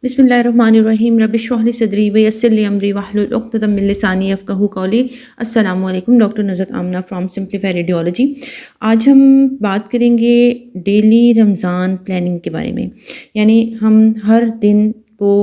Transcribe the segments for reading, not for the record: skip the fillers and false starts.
बिस्मिल्लाहिर्रहमानिर्रहीम रब्बिश इश्रह ली सदरी व यस्सिर ली अमरी वाहलुल उक़दतम मिन लिसानी यफ़क़हू क़ौली। अस्सलामु अलैकुम। Doctor Nazrat Amna from simplify radiology. आज हम बात करेंगे डेली रमज़ान प्लानिंग के बारे में, यानी हम हर दिन को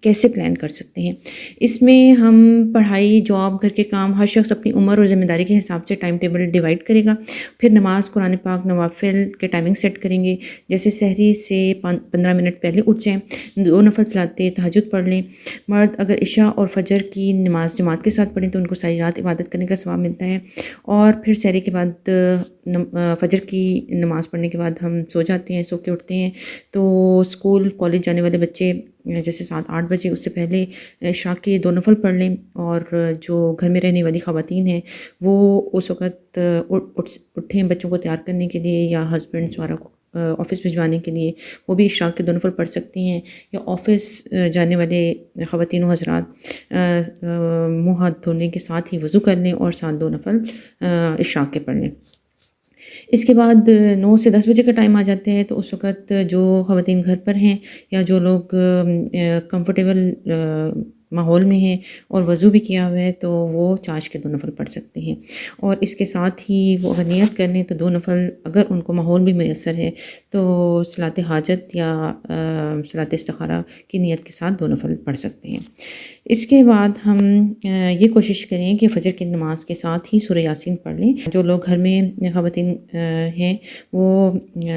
कैसे प्लान कर सकते हैं। इसमें हम पढ़ाई, जॉब, घर के काम, हर शख्स अपनी उम्र और ज़िम्मेदारी के हिसाब से टाइम टेबल डिवाइड करेगा। फिर नमाज़, कुरान पाक, नवाफ़िल के टाइमिंग सेट करेंगे। जैसे सहरी से 15 मिनट पहले उठ जाएँ, 2 नफ़ल सलाते तहज्जुद पढ़ लें। मर्द अगर इशा और फजर की नमाज़ जमात के साथ पढ़ें तो उनको सारी रात इबादत करने का सवाब मिलता है। और फिर सहरी के बाद फजर की नमाज़ पढ़ने के बाद हम सो जाते हैं, सो के उठते हैं। तो स्कूल, कॉलेज जाने वाले बच्चे जैसे 7-8 बजे उससे पहले इशा के 2 नफ़ल पढ़ लें। और जो घर में रहने वाली ख़वातीन हैं वो उस वक़्त उठें बच्चों को तैयार करने के लिए या हस्बैंड्स वगैरह को ऑफ़िस भिजवाने के लिए, वो भी इशा के 2 नफ़ल पढ़ सकती हैं। या ऑफ़िस जाने वाले ख़वातीन व हज़रात मुँह हाथ धोने के साथ ही वज़ू कर लें और साथ 2 नफ़ल इशा के पढ़ लें। इसके बाद 9 से 10 बजे का टाइम आ जाते हैं, तो उस वक़्त जो ख़वातीन घर पर हैं या जो लोग कंफर्टेबल माहौल में हैं और वज़ू भी किया हुआ है तो वो चाश के 2 नफ़ल पढ़ सकते हैं। और इसके साथ ही वो अगर नियत कर लें तो 2 नफ़ल, अगर उनको माहौल भी मैसर है तो सलात हाजत या सलात इस्तिखारा की नियत के साथ 2 नफ़ल पढ़ सकते हैं। इसके बाद हम ये कोशिश करें कि फ़जर की नमाज़ के साथ ही सूरह यासीन पढ़ लें। जो लोग घर में ख़वातीन हैं वो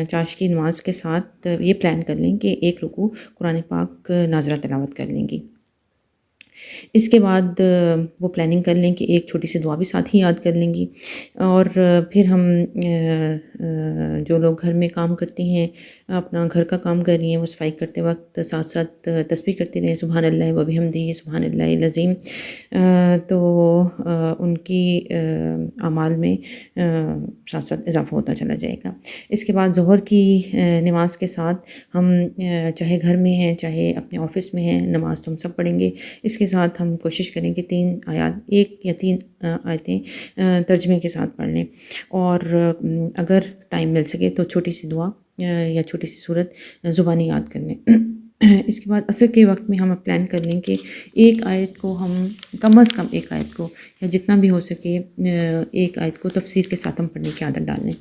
चाश की नमाज़ के साथ ये प्लान कर लें कि 1 रुकू कुरान पाक नाज़रा तिलावत कर लेंगी। इसके बाद वो प्लानिंग कर लें कि एक छोटी सी दुआ भी साथ ही याद कर लेंगी। और फिर हम जो लोग घर में काम करती हैं, अपना घर का काम कर रही हैं, वो सफाई करते वक्त साथ साथ तस्बीह करती रहें, सुबहान अल्लाह व बिहम्दिही सुबहान अल्लाहिल अज़ीम। तो उनकी अमाल में साथ साथ इजाफ़ा होता चला जाएगा। इसके बाद ज़ोहर की नमाज़ के साथ हम चाहे घर में हैं चाहे अपने ऑफ़िस में हैं, नमाज़ तो हम सब पढ़ेंगे। इसके साथ हम कोशिश करें कि 3 आयत 1 या 3 आयतें तर्जमे के साथ पढ़ लें। और अगर टाइम मिल सके तो छोटी सी दुआ या छोटी सी सूरत ज़ुबानी याद कर लें। इसके बाद असर के वक्त में हम प्लान कर लें कि एक आयत को हम कम अज़ कम एक आयत को या जितना भी हो सके एक आयत को तफसीर के साथ हम पढ़ने की आदत डाल लें।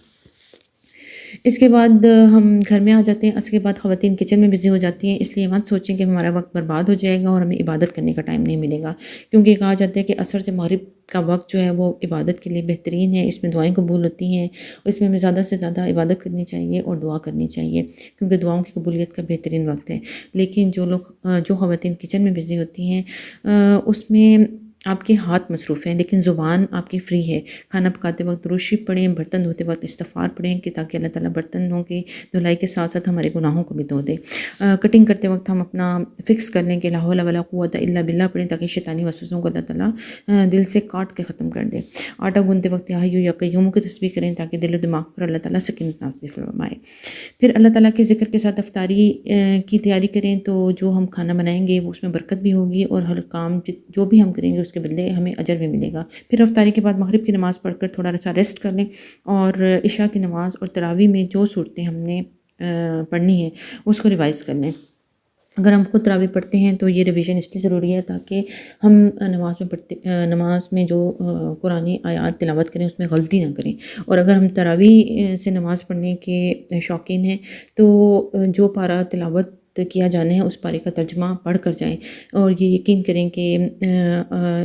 इसके बाद हम घर में आ जाते हैं। असर के बाद ख़वातीन किचन में बिज़ी हो जाती हैं, इसलिए मत सोचें कि हमारा वक्त बर्बाद हो जाएगा और हमें इबादत करने का टाइम नहीं मिलेगा। क्योंकि कहा जाता है कि असर से मगरिब का वक्त जो है वो इबादत के लिए बेहतरीन है। इसमें दुआएं कबूल होती हैं और इसमें हमें ज़्यादा से ज़्यादा इबादत करनी चाहिए और दुआ करनी चाहिए, क्योंकि दुआओं की कबूलियत का बेहतरीन वक्त है। लेकिन जो ख़वातीन किचन में बिज़ी होती हैं उसमें आपके हाथ मसरूफ़ हैं लेकिन ज़ुबान आपकी फ़्री है। खाना पकाते वक्त दुरूद शरीफ पढ़ें, बर्तन धोते वक्त इस्तिग़फ़ार पढ़ें कि ताकि अल्लाह ताला बर्तनों की धुलाई के साथ साथ हमारे गुनाहों को भी धो दे। कटिंग करते वक्त हम अपना फ़िक्स कर लें कि ला हौला वला कुव्वता इल्ला बिल्लाह पढ़ें ताकि शैतानी वसवसों को अल्लाह ताला दिल से काट के ख़त्म कर दे। आटा गूँथते वक्त या हय्यु या क़य्यूम की तस्बीह करें ताकि दिल व दिमाग पर अल्लाह ताला सकीनत नाज़िल फरमाए। फिर अल्लाह ताला के ज़िक्र के साथ इफ्तारी की तैयारी करें, तो जो हम खाना बनाएँगे वो उसमें बरकत भी होगी और हर काम जो भी हम करेंगे उसके बदले हमें अजर भी मिलेगा। फिर इफ्तारी के बाद मगरिब की नमाज़ पढ़कर थोड़ा सा रेस्ट कर लें और इशा की नमाज़ और तरावी में जो सूरतें हमने पढ़नी है उसको रिवाइज़ कर लें। अगर हम खुद तरावी पढ़ते हैं तो ये रिवीजन इसलिए ज़रूरी है ताकि हम नमाज में जो कुरानी आयात तिलावत करें उसमें गलती ना करें। और अगर हम तरावी से नमाज़ पढ़ने के शौकीन हैं तो जो पारा तिलावत किया जाना है उस पारे का तर्जमा पढ़ कर जाएँ और ये यकीन करें कि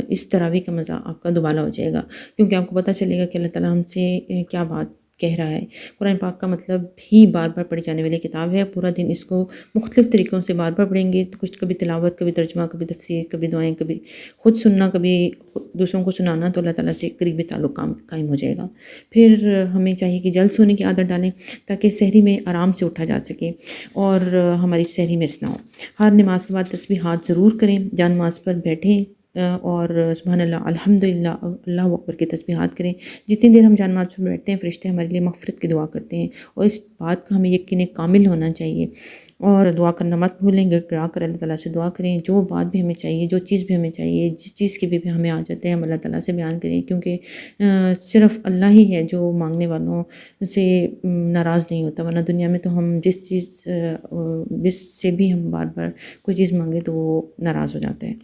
इस तरावी का मज़ा आपका दुबाला हो जाएगा, क्योंकि आपको पता चलेगा कि अल्लाह ताला हमसे क्या बात कह रहा है। कुरान पाक का मतलब ही बार बार पढ़ी जाने वाली किताब है। पूरा दिन इसको मुख्तलिफ़ तरीक़ों से बार बार पढ़ेंगे तो कुछ कभी तिलावत, कभी तर्जमा, कभी तफसीर, कभी दुआएँ, कभी खुद सुनना, कभी दूसरों को सुनाना, तो अल्लाह ताला से करीबी ताल्लुक़ कायम हो जाएगा। फिर हमें चाहिए कि जल्द सोने की आदत डालें ताकि सहरी में आराम से उठा जा सके और हमारी सहरी मिस ना हो। हर नमाज के बाद तस्बीहात ज़रूर करें। जान नमाज पर बैठें और सुबहान अल्लाह, अल्हम्दुलिल्लाह, अल्लाहु अकबर की तस्बीहात करें। जितनी देर हम जान नमाज पर बैठते हैं फ़रिश्ते हमारे लिए मग़फ़िरत की दुआ करते हैं और इस बात का हमें यकीन कामिल होना चाहिए। اور دعا کرنا مت بھولیں، گڑ گڑا کر اللہ تعالیٰ سے دعا کریں، جو بات بھی ہمیں چاہیے، جو چیز بھی ہمیں چاہیے، جس چیز کی بھی ہمیں حاجت ہے، ہم اللہ تعالیٰ سے بیان کریں، کیونکہ صرف اللہ ہی ہے جو مانگنے والوں سے ناراض نہیں ہوتا، ورنہ دنیا میں تو ہم جس سے بھی ہم بار بار کوئی چیز مانگیں تو وہ ناراض ہو جاتے ہیں۔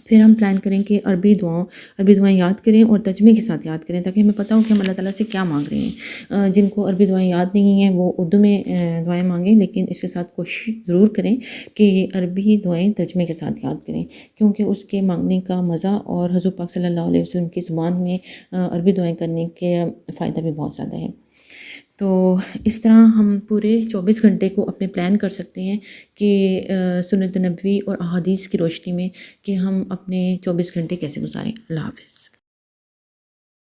پھر ہم پلان کریں کہ عربی دعائیں یاد کریں اور ترجمے کے ساتھ یاد کریں، تاکہ ہمیں پتہ ہو کہ ہم اللہ تعالیٰ سے کیا مانگ رہے ہیں۔ جن کو عربی دعائیں یاد نہیں ہیں وہ اردو میں دعائیں مانگیں، لیکن اس کے ساتھ کوشش ضرور کریں کہ عربی دعائیں ترجمے کے ساتھ یاد کریں، کیونکہ اس کے مانگنے کا مزہ اور حضور پاک صلی اللہ علیہ وسلم کی زبان میں عربی دعائیں کرنے کے فائدہ بھی بہت زیادہ ہے۔ تو اس طرح ہم پورے 24 گھنٹے کو اپنے پلان کر سکتے ہیں کہ سنت نبوی اور احادیث کی روشنی میں کہ ہم اپنے 24 گھنٹے کیسے گزاریں۔ اللہ حافظ۔